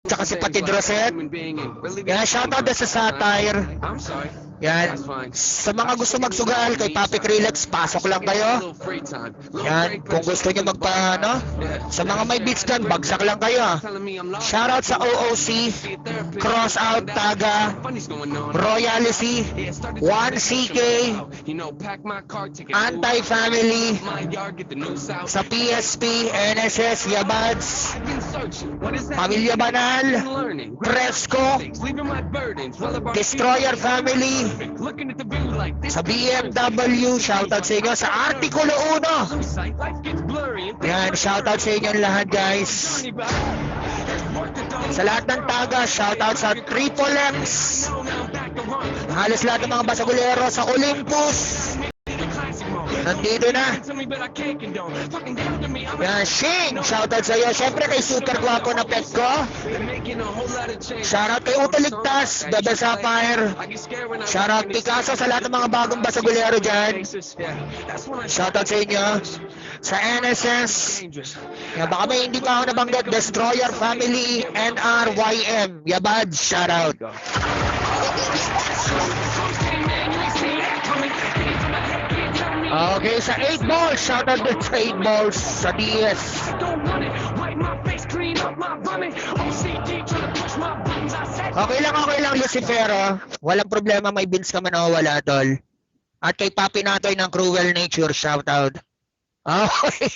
tsaka si Patid Roset. Yan, shoutout din sa Satire. Yan, sa mga gusto magsugal kay Papi Krillex, pasok lang kayo. Yan, kung gusto nyo sa mga may beats dyan, bagsak lang kayo. Shoutout sa OOC, Crossout, Taga, Royalty, 1CK, Anti-Family, sa PSP, NSS, Yabads, Pamilya Banal, Fresco, Destroyer Family, sa BMW, shoutout sa inyo. Sa Artikulo 1, yan, shoutout sa inyo lahat, guys. Sa lahat ng Taga, shoutout sa Triple X, halos lahat ng mga basagulero sa Olympus, nandito na. Yan, Shing, shoutout sa iyo. Siyempre kay super guwapo na pet ko. Shoutout kay Utoligtas, Bebe Sapphire. Shoutout Picasso sa lahat ng mga bagong basagulero dyan. Shoutout sa inyo. Sa NSS, yan, baka may hindi pa ako nabanggit. Destroyer Family, NRYM, Yabad, shoutout. Okay, sa 8 balls, shoutout din sa 8 balls sa DS. Okay lang, Lucifero. Walang problema, may beans ka man o wala, tol. At kay Papi Natoy ng Cruel Nature, shoutout. Okay,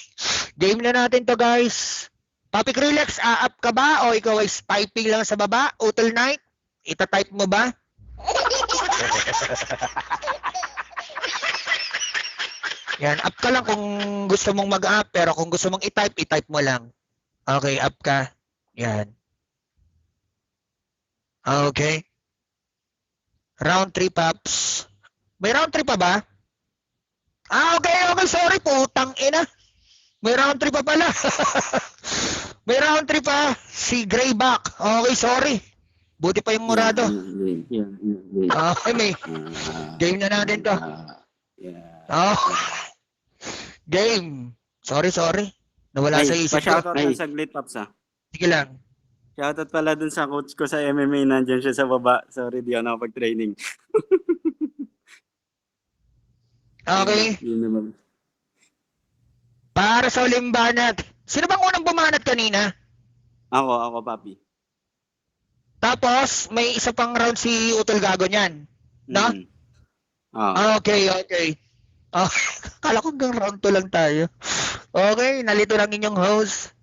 game na natin to, guys. Papi Krillex, up ka ba o ikaw ay typing lang sa baba? Utol Night, ita-type mo ba? Yan, up ka lang kung gusto mong mag-up, pero kung gusto mong i-type mo lang. Okay, up ka. Yan. Okay. Round 3, Paps. May round 3 pa ba? Okay, sorry, putang ina. May round 3 pa pala. May round 3 pa. Si Greyback. Okay, sorry. Buti pa yung Murado. Okay, may. Game na natin to. Oh. Game. Sorry. Nawala sa isip ko. Pa-shoutout lang saglit, Paps, ha? Sige lang. Shoutout pala dun sa coach ko sa MMA. Nandyan siya sa baba. Sorry, di ako nakapag-training. Okay. Para sa ulimbanat. Sino bang unang bumanat kanina? Ako, Papi. Tapos, may isa pang round si Utol Gago niyan. No? Okay. Kala ko hanggang round 2 lang tayo. Okay, nalito lang inyong host.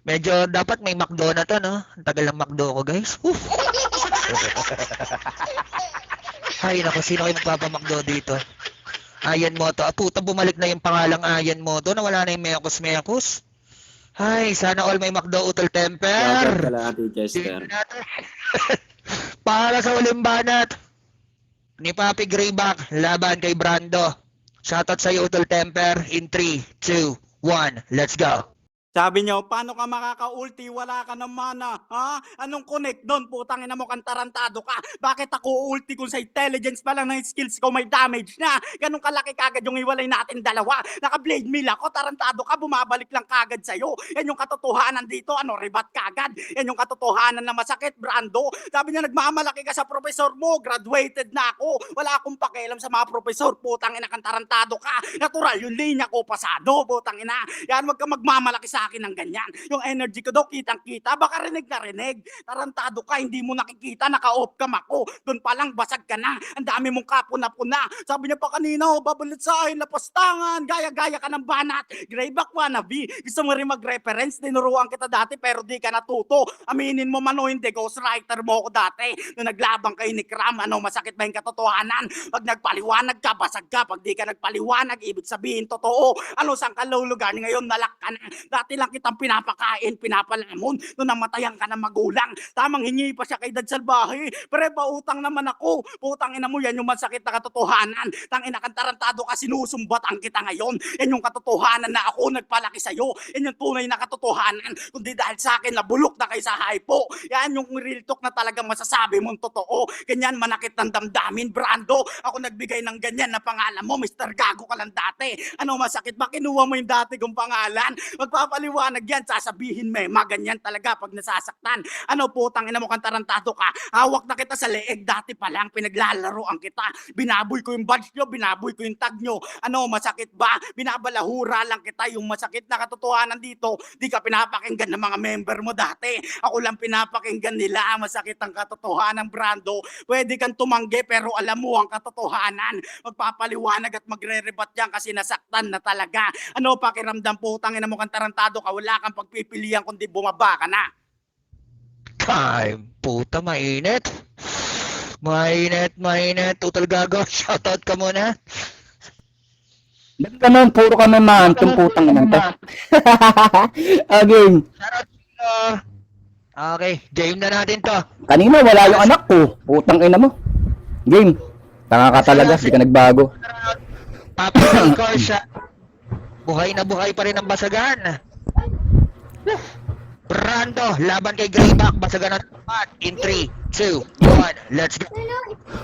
Medyo dapat may McDo na to, no? Ang tagal ng McDo ko, guys. Ay, naku, sino kayo magpapa-McDo dito? Ayan Moto. Puta, bumalik na yung pangalang Ayan Moto. Nawala na yung Mekos. Ay, sana all may McDo Utol Temper. Para sa ulimbanat ni Papi Greyback, laban kay Brando. Shoutout sa iyo, Utol Temper. In 3, 2, 1, let's go. Sabi niyo, paano ka makaka-ulti? Wala ka ng mana. Ha? Anong connect doon? Putang ina mo, kantarantado ka. Bakit ako ulti kung sa intelligence pa lang ng skills ko may damage na? Ganun kalaki kagad yung iwalay natin dalawa. Naka-blade mill ako, tarantado ka, bumabalik lang kagad sa'yo. Yan yung katotohanan dito, rebat kagad. Yan yung katotohanan na masakit, Brando. Sabi niya, nagmamalaki ka sa professor mo, graduated na ako. Wala akong pakialam sa mga professor, putang ina, kantarantado ka. Natural yung linya ko, pasado, putang ina. Yan, wag ka magmamalaki sa akin ng ganyan. Yung energy ko daw kitang-kita, baka rinig na rinig. Tarantado ka, hindi mo nakikita, naka-off cam ako. Doon pa lang basag ka na. Ang dami mong kapuna-puna. Sabi niya pa kanina, babalit sa akin, lapastangan, gaya-gaya ka ng banat. Greyback wannabe. Gusto mo rin mag-reference, tinuruan kita dati pero di ka natuto. Aminin mo man o hindi, ghostwriter mo ako dati. Nung naglabang kay ni Kram, masakit ba yung katotohanan? Pag nagpaliwanag ka, basag ka. Pag di ka nagpaliwanag, ibig sabihin totoo. Saan ka lulugan? Ngayon nalak ka na. Dati lang kitang pinapakain, pinapalamon, nung namatayan ka ng magulang. Tamang hingi pa siya kay Dad Salbahe. Pero pautang naman ako. Putang ina mo, yan yung masakit na katotohanan. Tangina kang tarantado ka, sinusumbatan kita ngayon. Yan yung katotohanan na ako nagpalaki sa'yo. Yan yung tunay na katotohanan. Kundi dahil sa akin, nabulok na kay sa hypo. Yan yung real talk na talagang masasabi mong totoo. Ganyan manakit ng damdamin, Brando. Ako nagbigay ng ganyan na pangalan mo, Mr. Gago ka lang dati. Ano masakit ba? Kinuha mo yung dati kong pangalan. magpapaliwanag yan, sasabihin may ganyan talaga pag nasasaktan. Ano putang ina mo kang tarantado ka? Hawak na kita sa leeg, dati pa lang pinaglalaroan kita. Binaboy ko yung badge nyo, binaboy ko yung tag nyo. Ano, masakit ba? Binabalahura lang kita, yung masakit na katotohanan dito. Di ka pinapakinggan ng mga member mo dati. Ako lang pinapakinggan nila, masakit ang katotohanan, Brando. Pwede kang tumanggi pero alam mo ang katotohanan. Magpapaliwanag at magre-rebat yan kasi nasaktan na talaga. Ano pakiramdam putang ina mo kang tarantado ka, wala kang pagpipilian kundi bumaba ka na. Time, puta, mainit. Mainit. Total gago. Shoutout ka muna. Ba't ganun, puro kami maantong putang ina to. Again, Shoutout ka. Okay, game na natin to. kanina wala yung anak ko. Putang ina mo. Game. Tanga ka talaga, di ka nagbago. Papa Nicole siya. Buhay na buhay pa rin ang basagan. Brando, laban kay Greyback, basagan ng tapat. In 3, 2, 1, let's go.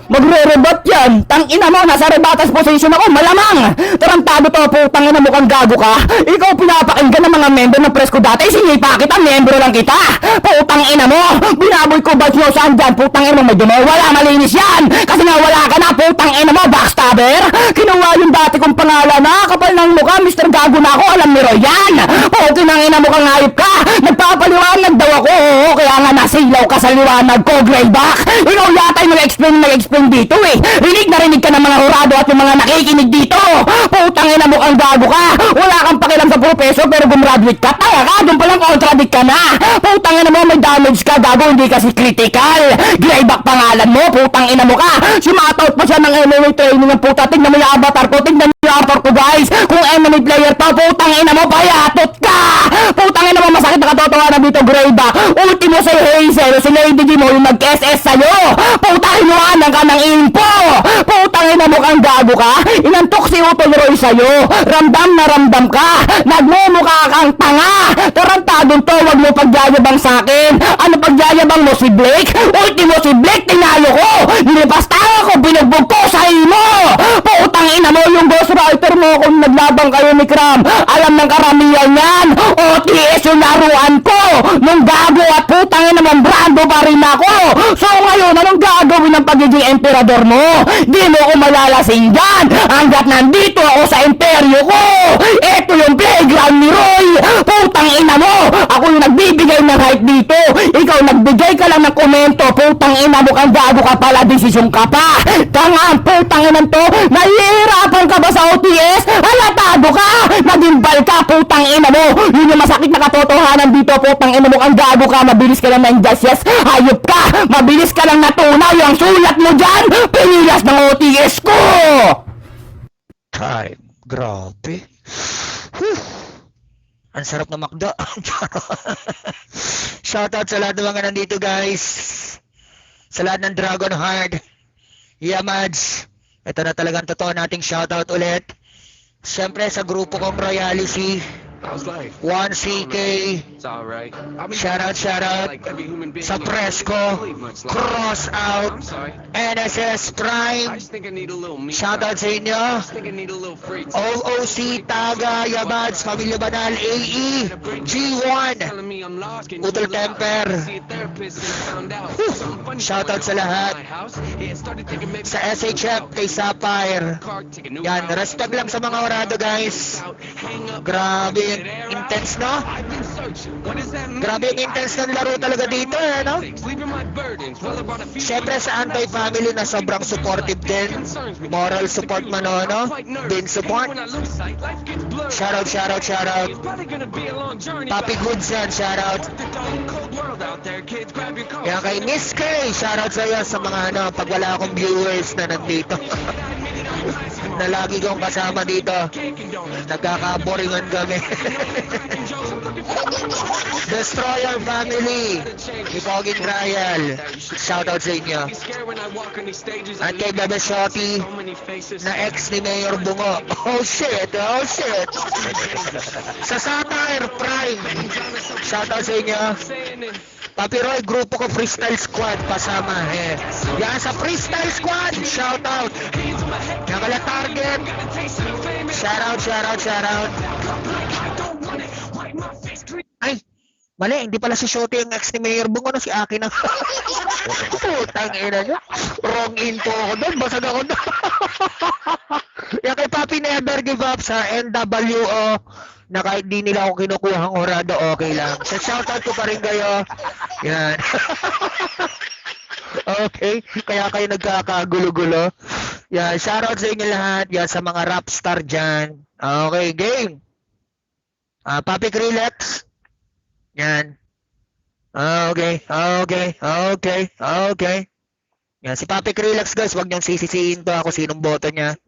Magre-rebat yan! Tangina mo, nasa rebatas position ako, malamang! Tarantado to, putang ina mo kang gago ka! Ikaw pinapakinggan ng mga member ng press ko dati, sinipa kita, membro lang kita! Putang ina mo! Binaboy ko ba nyo saan dyan? Putang ina mo, medyo wala, malinis yan! Kasi nga wala ka na, putang ina mo, backstabber! Kinuha yung dati kong pangalan na, kapal ng mukha, Mr. Gago na ako, alam ni Roy yan! Putang ina mo kang hayop ka! Nagpapaliwanag daw ako, oo, kaya nga nasilaw ka sa liwanag ko, Greyback! Ikaw yata yung nag-explain dito eh. Rinig na rinig ka ng mga hurado at yung mga nakikinig dito. Putang ina mo kang gago ka. Wala kang pakialam sa professor pero gumraduate ka. Tanga ka, doon palang contradict ka na. Putang ina mo, may damage ka, gago, hindi kasi critical. Greyback pangalan mo, putang ina mo ka. Sumatout pa siya ng MMA training ng puta. Tignan mo yung avatar ko, tignan mo yung avatar ko guys. Kung MMA player to, putang ina mo, payatot ka. Putang ina mo, masakit na katotohanan dito, Greyback. Ultimo sa Hazel, si Lady G mo yung nag-SS sa'yo. Putang inuanan ka ng info. Putang ina mo kang gago ka. Inantok si Utol Roy sa'yo. Ramdam na ramdam ka. Nagmumukha kang tanga. Tarantadong to, wag mo pagyayabang sa'kin. Ano pagyayabang mo si Blake? Ultimo si Blake, tinalo ko. Nilipastanga ko, binugbog ko sa imo. Putang ina mo yung ghostwriter mo kung naglabang kayo ni Cram. Alam ng karamihan yan. OTS yung laruan ko. Nung gago at putang ina mong Brando pa rin ako. So ngayon, anong gagawin ng pagiging emperador mo? Di mo ako malalasing dyan hanggat nandito ako sa imperyo ko. Ito yung playground ni Roy. Putang ina mo. Ako yung nagbibigay ng hype dito. Ikaw nagbigay ka lang ng komento. Putang ina mo kang gago ka pala. Desisyon ka pa. Tanga ang putang ina to. Nahihirapan ka ba sa OTS? Halatado ka. Nagimbal ka. Putang ina mo. Yun yung masakit na katotohanan dito. Putang ina mo kang gago ka. Mabilis ka lang ng yes. Hayop ka. Mabilis ka lang natunaw. Yung sulat mo dyan. Pinilas ng OTS ko. Time, grabe. Whew. Ang sarap na makdo. Shoutout sa lahat ng mga nandito guys. Sa lahat ng Dragon Heart. Yamads. Ito na talagang totoo nating shoutout ulit. Siyempre sa grupo kong Royalty. How's life? 1CK. It's alright. Shoutout Like every human being. sa Fresco. Cross out. I'm sorry. NSS I Prime. just think I need a little me. Shoutout sa inyo. I just think I need a little free time. OOC, Taga, Yamads, Pamilya Banal, AE, G1, Telling me I'm lost. Can you Utol chill out? Temper. See a therapist and I found out something funny Shoutout going sa on lahat. at my house. Yeah, it started thinking maybe Sa SHF, kay Sapphire. take a new Yan, route. respect lang sa mga orado guys. Hang up. Grabe, intense no? I've been searching. What does that mean? Grabe yung intense ng laro talaga dito no? Sleeping my burdens. Well, about a few Siyempre sa anti-family na sobrang supportive din. Moral support manono. Din support. Shoutout. Papi Goods yan, shoutout. Yan kay Miss K, shoutout sa iyo sa mga pag wala akong viewers na nandito. Na lagi kong kasama dito. Nagkakaboringan kami. Destroyer Family, ni Poging Trial, shoutout sa inyo. At kay Bebe Shotty, na ex ni Mayor Bungo. Oh shit. Sa Satire Prime, shoutout sa inyo. Papi Roy, grupo ko Freestyle Squad, pasama Yan sa Freestyle Squad, shoutout. Yan kala Target, shoutout. Mali, hindi pala si Shoti yung ex ni Mayor Bong, ano, si Aki na. Putang ina niya. Wrong info ako doon, basag ako doon. Yan kay Papi Never Give Up sa NWO, na kahit di nila ako kinukuha ang orado, okay lang. So, shoutout ko pa rin kayo. Yan. Okay, kaya kayo nagkakagulo-gulo. Yan, shoutout sa inyo lahat. Yan, sa mga rap star dyan. Okay, game. Papi Krillex. Yan. Okay. Yan, si Papi Krillex guys, wag niyong sisisiin to ako sinong boto niya.